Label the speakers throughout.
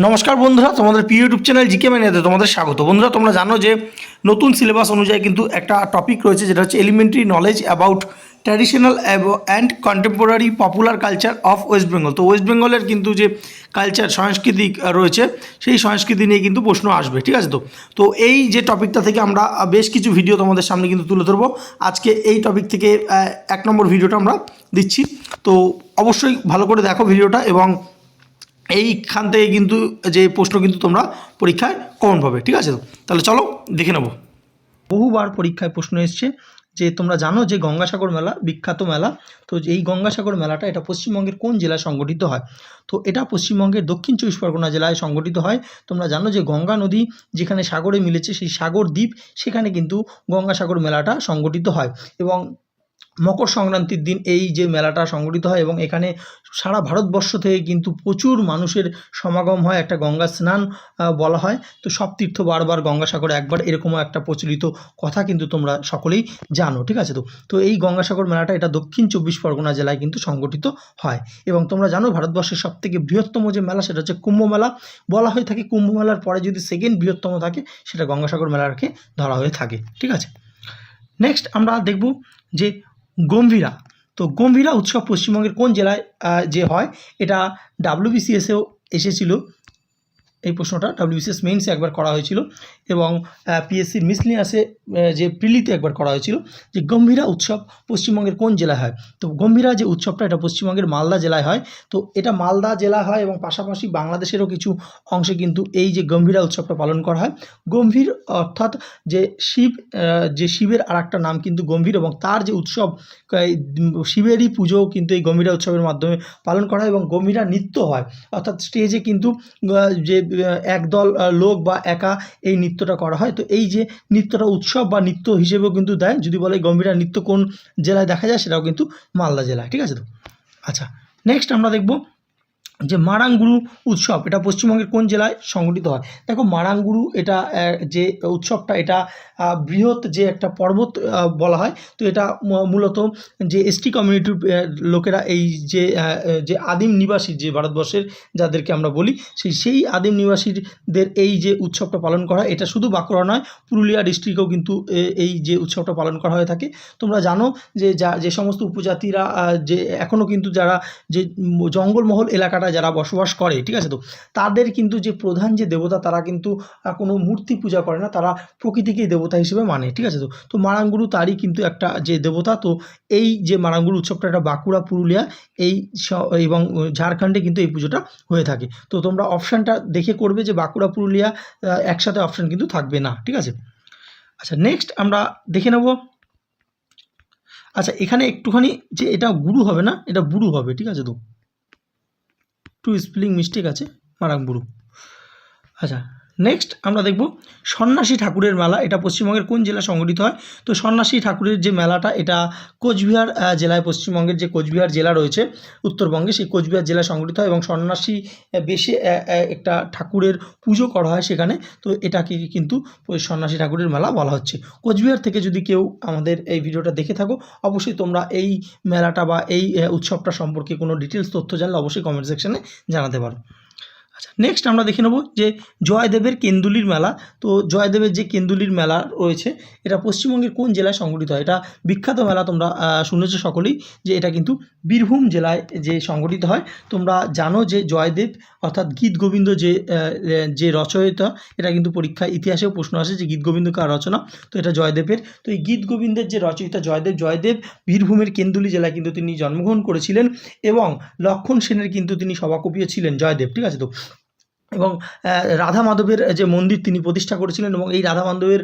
Speaker 1: নমস্কার বন্ধুরা, তোমাদের প্রিয় ইউটিউব চ্যানেল জিকে ম্যানিয়াতে তোমাদের স্বাগত। বন্ধুরা, তোমরা জানো যে নতুন সিলেবাস অনুযায়ী কিন্তু একটা টপিক রয়েছে যেটা হচ্ছে elementary knowledge about traditional and contemporary popular culture of West Bengal. তো ওয়েস্ট বেঙ্গলের কিন্তু যে কালচার সংস্কৃতি রয়েছে সেই সংস্কৃতি নিয়ে কিন্তু প্রশ্ন আসবে, ঠিক আছে। তো এই যে টপিকটা থেকে আমরা বেশ কিছু ভিডিও তোমাদের সামনে কিন্তু তুলে ধরবো। আজকে এই টপিক থেকে 1 নম্বর ভিডিওটা আমরা দিচ্ছি। তো অবশ্যই ভালো করে দেখো ভিডিওটা, এবং এইখান থেকে কিন্তু যে প্রশ্ন কিন্তু তোমরা পরীক্ষায় কমন পাবে, ঠিক আছে। তাহলে চলো দেখে নেব। বহুবার পরীক্ষায় প্রশ্ন এসছে যে তোমরা জানো যে গঙ্গাসাগর মেলা বিখ্যাত মেলা। তো এই গঙ্গাসাগর মেলাটা এটা পশ্চিমবঙ্গের কোন জেলায় সংগঠিত হয়? তো এটা পশ্চিমবঙ্গের দক্ষিণ চব্বিশ পরগনা জেলায় সংগঠিত হয়। তোমরা জানো যে গঙ্গা নদী যেখানে সাগরে মিলেছে সেই সাগর দ্বীপ, সেখানে কিন্তু গঙ্গাসাগর মেলাটা সংগঠিত হয়। এবং মকর সংক্রান্তির দিন এই যে মেলাটা সংগঠিত হয়, এবং এখানে সারা ভারতবর্ষ থেকে কিন্তু প্রচুর মানুষের সমাগম হয়। একটা গঙ্গা স্নান বলা হয়। তো সব তীর্থ বারবার গঙ্গাসাগরে একবার, এরকমও একটা প্রচলিত কথা কিন্তু তোমরা সকলেই জানো, ঠিক আছে। তো এই গঙ্গাসাগর মেলাটা এটা দক্ষিণ চব্বিশ পরগনা জেলায় কিন্তু সংগঠিত হয়। এবং তোমরা জানো ভারতবর্ষের সবথেকে বৃহত্তম যে মেলা সেটা হচ্ছে কুম্ভ মেলা বলা হয়ে থাকে। কুম্ভ মেলার পরে যদি সেকেন্ড বৃহত্তম থাকে সেটা গঙ্গাসাগর মেলাকে ধরা হয়ে থাকে, ঠিক আছে। নেক্সট আমরা দেখব যে গম্ভীরা। তো গম্ভীরা উৎসব পশ্চিমবঙ্গের কোন জেলায় যে হয়? এটা WBCS-এও এসেছিল এই প্রশ্নটা। WBCS মেইনসে একবার করা হয়েছিল, এবং PSCর মিসলিনিয়াসে যে প্রিলিতে একবার করা হয়েছিল যে গম্ভীরা উৎসব পশ্চিমবঙ্গের কোন জেলায় হয়। তো গম্ভীরা যে উৎসবটা এটা পশ্চিমবঙ্গের মালদা জেলায় হয়। তো এটা মালদা জেলা হয়, এবং পাশাপাশি বাংলাদেশেরও কিছু অংশে কিন্তু এই যে গম্ভীরা উৎসবটা পালন করা হয়। গম্ভীর অর্থাৎ যে শিব, যে শিবের আর একটা নাম কিন্তু গম্ভীর, এবং তার যে উৎসব শিবেরই পুজো কিন্তু এই গম্ভীরা উৎসবের মাধ্যমে পালন করা হয়। এবং গম্ভীরা নৃত্য হয়, অর্থাৎ স্টেজে কিন্তু যে একদল লোক বা একা এই নৃত্যটা করা হয়। তো এই যে নৃত্যটা উৎসব বা নৃত্য হিসেবেও কিন্তু দেয়। যদি বলে গম্ভীরা নৃত্য কোন জেলায় দেখা যায়, সেটাও কিন্তু মালদা জেলায়, ঠিক আছে। তো আচ্ছা, নেক্সট আমরা দেখব যে মারাংগুরু উৎসব এটা পশ্চিমবঙ্গের কোন জেলায় সংগঠিত হয়। দেখো মারাংগুরু এটা যে উৎসবটা এটা বৃহৎ যে একটা পর্বত বলা হয়। তো এটা মূলত যে ST কমিউনিটির লোকেরা, এই যে আদিম নিবাসী যে ভারতবর্ষের যাদেরকে আমরা বলি, সেই আদিম নিবাসীদের এই যে উৎসবটা পালন করা হয়, এটা শুধু বাঁকুড়া নয়, পুরুলিয়া ডিস্ট্রিক্টেও কিন্তু এই যে উৎসবটা পালন করা হয়ে থাকে। তোমরা জানো যে সমস্ত উপজাতিরা যে এখনও কিন্তু যারা যে জঙ্গলমহল এলাকাটা যারা বসবাস করে, ঠিক আছে। তো তাদের কিন্তু যে প্রধান যে দেবতা, তারা কিন্তু কোনো মূর্তি পূজা করে না, তারা প্রকৃতিকেই দেবতা হিসেবে মানে, ঠিক আছে। তো মারাংগুরু তারই কিন্তু একটা যে দেবতা। তো এই যে মারাংগুরু উৎসবটা এটা বাঁকুড়া, পুরুলিয়া এবং ঝাড়খণ্ডে কিন্তু এই পুজোটা হয়ে থাকে। তো তোমরা অপশানটা দেখে করবে যে বাঁকুড়া পুরুলিয়া একসাথে অপশান কিন্তু থাকবে না, ঠিক আছে। আচ্ছা, নেক্সট আমরা দেখে নেব। আচ্ছা, এখানে একটুখানি যে এটা গুরু হবে না, এটা বুড়ু হবে, ঠিক আছে। তো একটু স্পেলিং মিস্টেক আছে, মারাংবুরু। আচ্ছা, নেক্সট আমরা দেখব সন্ন্যাসী ঠাকুরের মেলা এটা পশ্চিমবঙ্গের কোন জেলায় সংগঠিত হয়। তো সন্ন্যাসী ঠাকুরের যে মেলাটা এটা কোচবিহার জেলায়, পশ্চিমবঙ্গের যে কোচবিহার জেলা রয়েছে উত্তরবঙ্গে, সেই কোচবিহার জেলায় সংগঠিত হয়। এবং সন্ন্যাসী বেশে একটা ঠাকুরের পুজো করা হয় সেখানে। তো এটাকে কিন্তু সন্ন্যাসী ঠাকুরের মেলা বলা হচ্ছে। কোচবিহার থেকে যদি কেউ আমাদের এই ভিডিওটা দেখে থাকো, অবশ্যই তোমরা এই মেলাটা বা এই উৎসবটা সম্পর্কে কোনো ডিটেলস তথ্য জানলে অবশ্যই কমেন্ট সেকশানে জানাতে পারো। আচ্ছা, নেক্সট আমরা দেখে নেব যে জয়দেবের কেন্দুলির মেলা। তো জয়দেবের যে কেন্দুলির মেলা রয়েছে এটা পশ্চিমবঙ্গের কোন জেলায় সংগঠিত হয়? এটা বিখ্যাত মেলা, তোমরা শুনেছো সকলেই যে এটা কিন্তু বীরভূম জেলায় যে সংগঠিত হয়। তোমরা জানো যে জয়দেব অর্থাৎ গীত গোবিন্দ যে রচয়িতা, এটা কিন্তু পরীক্ষায় ইতিহাসেও প্রশ্ন আসে যে গীত গোবিন্দ কার রচনা। তো এটা জয়দেবের। তো এই গীত গোবিন্দের যে রচয়িতা জয়দেব বীরভূমের কেন্দুলি জেলায় কিন্তু তিনি জন্মগ্রহণ করেছিলেন, এবং লক্ষণ সেনের কিন্তু তিনি সভাকবিও ছিলেন জয়দেব, ঠিক আছে। তো এবং রাধা মাধবের যে মন্দির তিনি প্রতিষ্ঠা করেছিলেন, এবং এই রাধা মাধবের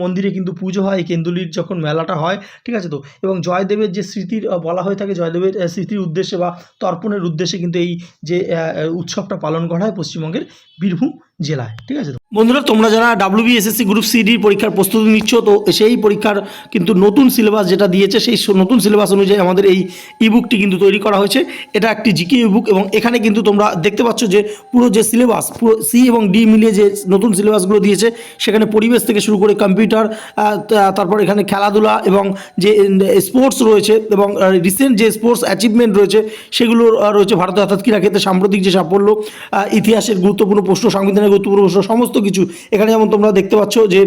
Speaker 1: মন্দিরে কিন্তু পুজো হয় কেন্দুলির যখন মেলাটা হয়, ঠিক আছে। তো এবং জয়দেবের যে স্মৃতির বলা হয়ে থাকে, জয়দেবের স্মৃতির উদ্দেশ্যে বা তর্পণের উদ্দেশ্যে কিন্তু এই যে উৎসবটা পালন করা হয় পশ্চিমবঙ্গের বীরভূম জেলায়, ঠিক আছে। বন্ধুরা, তোমরা যারা WBSSC গ্রুপ CD পরীক্ষার প্রস্তুতি নিচ্ছ, তো সেই পরীক্ষার কিন্তু নতুন সিলেবাস যেটা দিয়েছে, সেই নতুন সিলেবাস অনুযায়ী আমাদের এই ইবুকটি কিন্তু তৈরি করা হয়েছে। এটা একটি জিকে ইবুক, এবং এখানে কিন্তু তোমরা দেখতে পাচ্ছ যে পুরো যে সিলেবাস, পুরো C এবং D মিলিয়ে যে নতুন সিলেবাসগুলো দিয়েছে, সেখানে পরিবেশ থেকে শুরু করে কম্পিউটার কম্পিউটার, তারপর এখানে খেলাধুলা এবং যে স্পোর্টস রয়েছে এবং রিসেন্ট যে স্পোর্টস অ্যাচিভমেন্ট রয়েছে সেগুলো রয়েছে ভারতে, অর্থাৎ ক্রীড়াক্ষেত্রে সাম্প্রতিক যে সাফল্য, ইতিহাসের গুরুত্বপূর্ণ প্রশ্ন, সংবিধানের গুরুত্বপূর্ণ প্রশ্ন, সমস্ত কিছু এখানে যেমন তোমরা দেখতে পাচ্ছ যে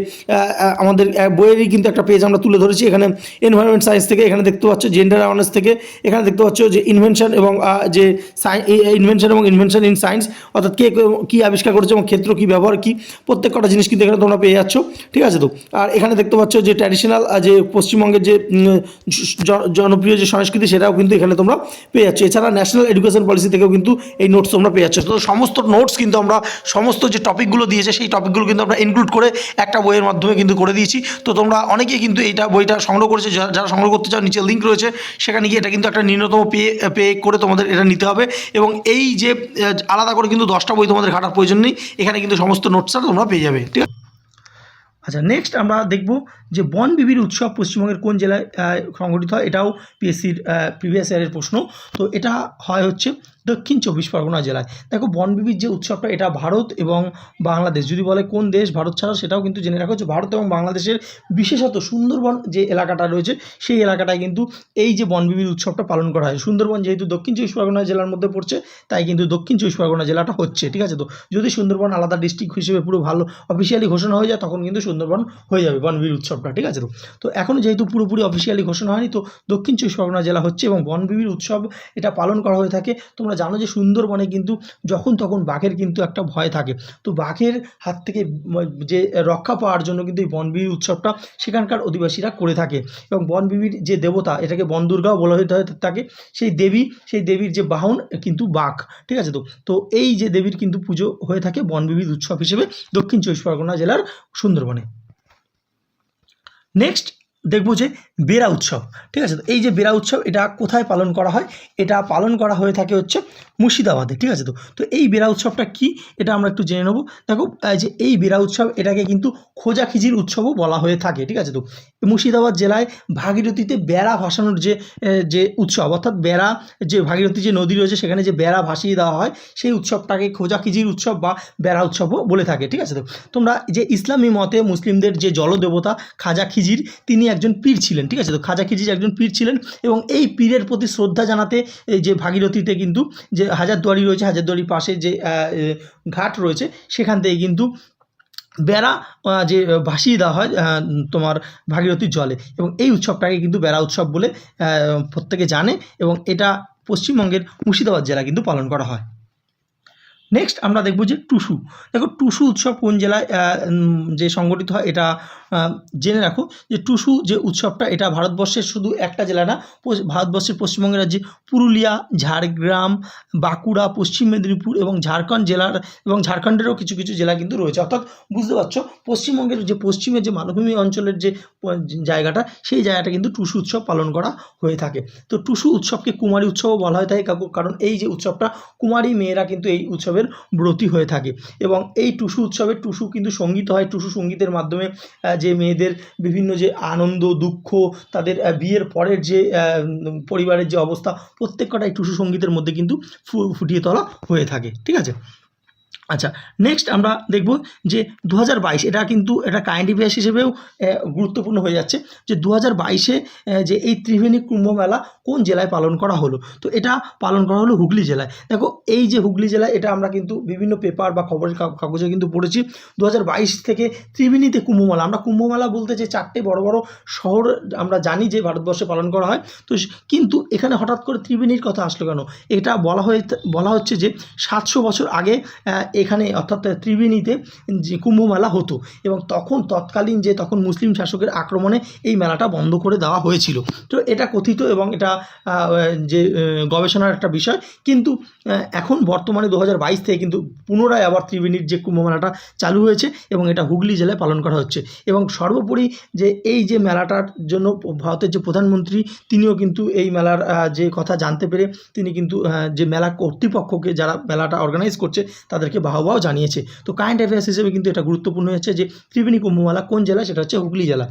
Speaker 1: আমাদের বইয়েরই কিন্তু একটা পেজ আমরা তুলে ধরেছি। এখানে এনভায়রনমেন্ট সায়েন্স থেকে, এখানে দেখতে পাচ্ছ জেন্ডার অ্যাওয়ারনেস থেকে, এখানে দেখতে পাচ্ছ যে ইনভেনশন এবং যে ইনভেনশন ইন সায়েন্স, অর্থাৎ কে কী আবিষ্কার করেছে এবং ক্ষেত্র কী, ব্যবহার কী, প্রত্যেক কটা জিনিস কিন্তু এখানে তোমরা পেয়ে যাচ্ছ। ঠিক আছে? তো আর এখানে দেখতে পাচ্ছ যে ট্র্যাডিশনাল যে পশ্চিমবঙ্গের যে জনপ্রিয় যে সংস্কৃতি সেটাও কিন্তু এখানে তোমরা পেয়ে যাচ্ছ। এছাড়া ন্যাশনাল এডুকেশন পলিসি থেকেও কিন্তু এই নোটস তোমরা পেয়ে যাচ্ছ। তো সমস্ত নোটস কিন্তু আমরা সমস্ত যে টপিকগুলো দিয়েছে সেই টপিকগুলো কিন্তু আমরা ইনক্লুড করে একটা বইয়ের মাধ্যমে কিন্তু করে দিয়েছি। তো তোমরা অনেকেই কিন্তু এইটা বইটা সংগ্রহ করেছে, যারা সংগ্রহ করতে চাও নিচে লিঙ্ক রয়েছে, সেখানে গিয়ে এটা কিন্তু একটা ন্যূনতম পে করে তোমাদের এটা নিতে হবে। এবং এই যে আলাদা করে কিন্তু 10টা বই তোমাদের ঘাটার প্রয়োজন নেই, এখানে কিন্তু সমস্ত নোটসটা তোমরা পেয়ে যাবে। ঠিক আছে? আচ্ছা, নেক্সট আমরা দেখব যে বনবিবির উৎসব পশ্চিমবঙ্গের কোন জেলায় সংগঠিত হয়। এটাও পিএসসির প্রিভিয়াস ইয়ারের প্রশ্ন। তো এটা হয় হচ্ছে দক্ষিণ 24 পরগনা জেলায়। দেখো, বনবিবির যে উৎসবটা এটা ভারত এবং বাংলাদেশ, যদি বলে কোন দেশ ভারত ছাড়া সেটাও কিন্তু জেনে রাখা হচ্ছে, ভারত এবং বাংলাদেশের বিশেষত সুন্দরবন যে এলাকাটা রয়েছে সেই এলাকাটায় কিন্তু এই যে বনবিবির উৎসবটা পালন করা হয়। সুন্দরবন যেহেতু দক্ষিণ 24 পরগনা জেলার মধ্যে পড়ছে, তাই কিন্তু দক্ষিণ 24 পরগনা জেলাটা হচ্ছে। ঠিক আছে? তো যদি সুন্দরবন আলাদা ডিস্ট্রিক্ট হিসেবে পুরো ভালো অফিসিয়ালি ঘোষণা হয়ে যায়, তখন কিন্তু সুন্দরবন হয়ে যাবে বনবিবির উৎসবটা। ঠিক আছে? তো এখনও যেহেতু পুরোপুরি অফিসিয়ালি ঘোষণা হয়নি, তো দক্ষিণ 24 পরগনা জেলা হচ্ছে এবং বনবিবির উৎসব এটা পালন করা হয়ে থাকে। তোমরা জানো যে সুন্দরবনে কিন্তু যখন তখন বাঘের কিন্তু একটা ভয় থাকে। তো বাঘের হাত থেকে যে রক্ষা পাওয়ার জন্য কিন্তু এই বনবিবির উৎসবটা সেখানকার অধিবাসীরা করে থাকে। এবং বনবিবির যে দেবতা, এটাকে বন দুর্গাও বলা হয়ে থাকে। সেই দেবীর যে বাহন কিন্তু বাঘ। ঠিক আছে? তো এই যে দেবীর কিন্তু পুজো হয়ে থাকে বনবিবির উৎসব হিসেবে দক্ষিণ 24 পরগনা জেলার সুন্দরবনে। নেক্সট দেখব যে বেরা উৎসব। ঠিক আছে? তো এই যে বেরা উৎসব এটা কোথায় পালন করা হয়? এটা পালন করা হয়ে থাকে হচ্ছে মুর্শিদাবাদে। ঠিক আছে? তো এই বেরা উৎসবটা কি এটা আমরা একটু জেনে নেব। দেখো, যে এই বেরা উৎসব এটাকে কিন্তু খোঁজাখিজির উৎসবও বলা হয়ে থাকে। ঠিক আছে? তো মুর্শিদাবাদ জেলায় ভাগীরথীতে বেড়া ভাসানোর যে উৎসব, অর্থাৎ বেড়া, যে ভাগীরথী যে নদী রয়েছে সেখানে যে বেড়া ভাসিয়ে দেওয়া হয় সেই উৎসবটাকে খোঁজাখিজির উৎসব বা বেড়া উৎসবও বলে থাকে। ঠিক আছে? তো তোমরা যে ইসলামী মতে মুসলিমদের যে জলদেবতা খাজা খিজির, তিনি একজন পীর ছিলেন। ঠিক আছে? তো খাজা খিজির একজন পীর ছিলেন এবং এই পীরের প্রতি শ্রদ্ধা জানাতে এই যে ভাগীরথীতে কিন্তু যে হাজারদুয়ারি রয়েছে, হাজারদুয়ারির পাশে যে ঘাট রয়েছে সেখান থেকে কিন্তু বেড়া যে ভাসিয়ে দেওয়া হয় তোমার ভাগীরথীর জলে, এবং এই উৎসবটাকে কিন্তু বেড়া উৎসব বলে প্রত্যেকে জানে এবং এটা পশ্চিমবঙ্গের মুর্শিদাবাদ জেলা কিন্তু পালন করা হয়। নেক্সট আমরা দেখব যে টুসু। দেখো, টুসু উৎসব কোন জেলায় যে সংগঠিত হয় এটা জেনে রাখো যে টুসু যে উৎসবটা এটা ভারতবর্ষের শুধু একটা জেলা না, ভারতবর্ষের পশ্চিমবঙ্গের রাজ্যে পুরুলিয়া, ঝাড়গ্রাম, বাঁকুড়া, পশ্চিম মেদিনীপুর এবং ঝাড়খণ্ড জেলার এবং ঝাড়খণ্ডেরও কিছু কিছু জেলা কিন্তু রয়েছে। অর্থাৎ বুঝতে পারছো পশ্চিমবঙ্গের যে পশ্চিমের যে মালভূমি অঞ্চলের যে জায়গাটা, সেই জায়গাটা কিন্তু টুসু উৎসব পালন করা হয়ে থাকে। তো টুসু উৎসবকে কুমারী উৎসবও বলা হয়ে থাকে, কারণ এই যে উৎসবটা কুমারী মেয়েরা কিন্তু এই উৎসবের ব্রতী হয়ে থাকে। এবং এই টুসু উৎসবে টুসু কিন্তু সঙ্গীত হয়। টুসু সঙ্গীতের মাধ্যমে যে মেয়েদের বিভিন্ন যে আনন্দ দুঃখ, তাদের বিয়ের পরের যে পরিবারের যে অবস্থা, প্রত্যেকটাই টুসু সঙ্গীতের মধ্যে কিন্তু ফুটিয়ে তোলা হয়ে থাকে। ঠিক আছে? আচ্ছা, নেক্সট আমরা দেখব যে 2022, এটা কিন্তু এটা কারেন্ট অ্যাফেয়ার্স হিসেবেও গুরুত্বপূর্ণ হয়ে যাচ্ছে যে 2022-এ যে এই ত্রিবেণী কুম্ভ মেলা কোন জেলায় পালন করা হলো। তো এটা পালন করা হলো হুগলি জেলায়। দেখো, এই যে হুগলি জেলায়, এটা আমরা কিন্তু বিভিন্ন পেপার বা খবরের কাগজে কিন্তু পড়েছি 2022 থেকে ত্রিবেণীতে কুম্ভমেলা। আমরা কুম্ভমেলা বলতে যে 4টে বড় বড় শহর আমরা জানি যে ভারতবর্ষে পালন করা হয়, তো কিন্তু এখানে হঠাৎ করে ত্রিবেণীর কথা আসলো কেন? এটা বলা হচ্ছে যে 700 বছর আগে এখানে অর্থাৎ ত্রিবেণীতে যে কুম্ভমেলা হতো এবং তৎকালীন যে মুসলিম শাসকের আক্রমণে এই মেলাটা বন্ধ করে দেওয়া হয়েছিল। তো এটা কথিত এবং এটা যে গবেষণার একটা বিষয়, কিন্তু এখন বর্তমানে 2022 থেকে কিন্তু পুনরায় আবার ত্রিবেণীর যে কুম্ভমেলাটা চালু হয়েছে এবং এটা হুগলি জেলায় পালন করা হচ্ছে। এবং সর্বোপরি যে এই যে মেলাটার জন্য ভারতের যে প্রধানমন্ত্রী, তিনিও কিন্তু এই মেলার যে কথা জানতে পেরে তিনি কিন্তু যে মেলা কর্তৃপক্ষকে, যারা মেলাটা অর্গানাইজ করছে, তাদেরকে বাহবাও জানিয়েছে। তো কারেন্ট অ্যাফেয়ার্স হিসেবে কিন্তু এটা গুরুত্বপূর্ণ হচ্ছে যে ত্রিবেণী কুম্ভমেলা কোন জেলা, সেটা হচ্ছে হুগলি জেলা।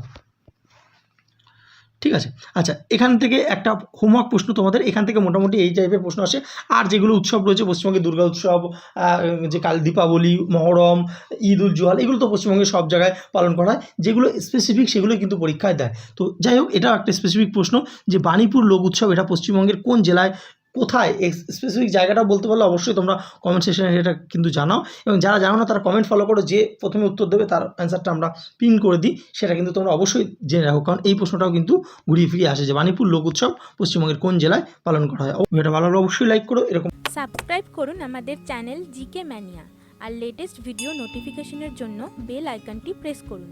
Speaker 1: ঠিক আছে। আচ্ছা, এখান থেকে একটা হোমওয়ার্ক প্রশ্ন তোমাদের, এখান থেকে মোটামুটি এই টাইপের প্রশ্ন আসে। আর যেগুলো উৎসব রয়েছে পশ্চিমবঙ্গে, দুর্গা উৎসব, যে কাল দীপাবলি, মহরম, ঈদ উল জুহা, এগুলো তো পশ্চিমবঙ্গে সব জায়গায় পালন করা হয়। যেগুলো স্পেসিফিক সেগুলো কিন্তু পরীক্ষায় দেয়। তো যাই হোক, এটাও একটা স্পেসিফিক প্রশ্ন যে বাণীপুর লোক উৎসব এটা পশ্চিমবঙ্গের কোন জেলায়, কোথায়, স্পেসিফিক জায়গাটা বলতে পারলে অবশ্যই তোমরা কমেন্ট সেকশনে সেটা কিন্তু জানাও। এবং যারা জানো না তারা কমেন্ট ফলো করো, যে প্রথমে উত্তর দেবে তার অ্যান্সারটা আমরা পিন করে দিই, সেটা কিন্তু তোমরা অবশ্যই জেনে রাখো, কারণ এই প্রশ্নটাও কিন্তু ঘুরিয়ে ফিরিয়ে আসে যে বাণীপুর লোক উৎসব পশ্চিমবঙ্গের কোন জেলায় পালন করা হয়। ভিডিওটা ভালো লাগলে অবশ্যই লাইক করো। এরকম
Speaker 2: সাবস্ক্রাইব করুন আমাদের চ্যানেল জিকে ম্যানিয়া আর লেটেস্ট ভিডিও নোটিফিকেশনের জন্য বেল আইকনটি প্রেস করুন।